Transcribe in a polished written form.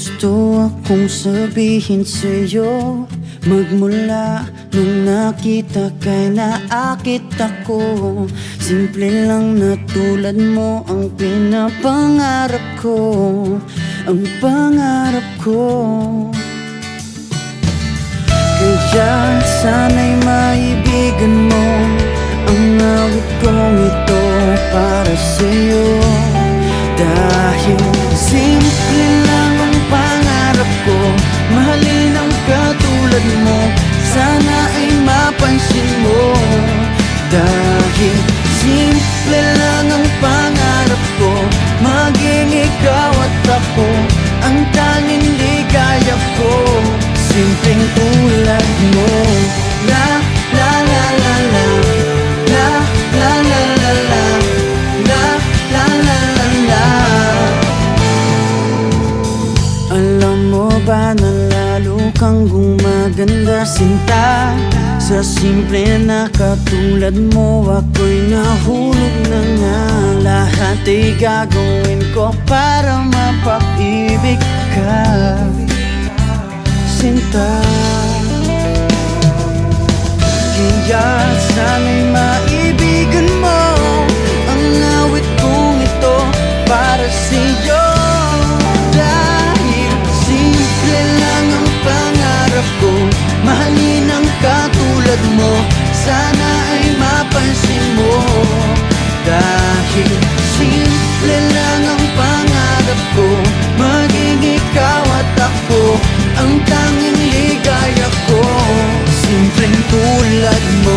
gusto akong sabihin sa'yo, magmula nung nakita kay naakit ako. Simple lang na tulad mo ang pinapangarap ko, ang pangarap ko. Kaya sana'y maibigan mo ang awit kong ito para sa'yo. Dahil simple lang ang pangarap ko, mahalin ang katulad mo, sana ay mapansin mo. Dahil simple lang ang pangarap ko, maging ikaw at ako ang tanging ligaya ko. Simpleng tulad mo. La la la la la, la la la la la, la la la la la. Alam mo ba na lalo kang gumaganda, sinta? Sa simple na katulad mo, ako'y nahulog na nga. Lahat ay gagawin ko para mapag-ibig ka, sinta. Kaya sana'y maibigan mo ang awit kong ito para sa'yo. Dahil simple lang ang pangarap ko, mahalin ang katulad mo, sana ay mapansin mo. Dahil simple lang ang pangarap ko, maging ikaw at ako ang tanging ligaya ko. Simpleng tulad mo.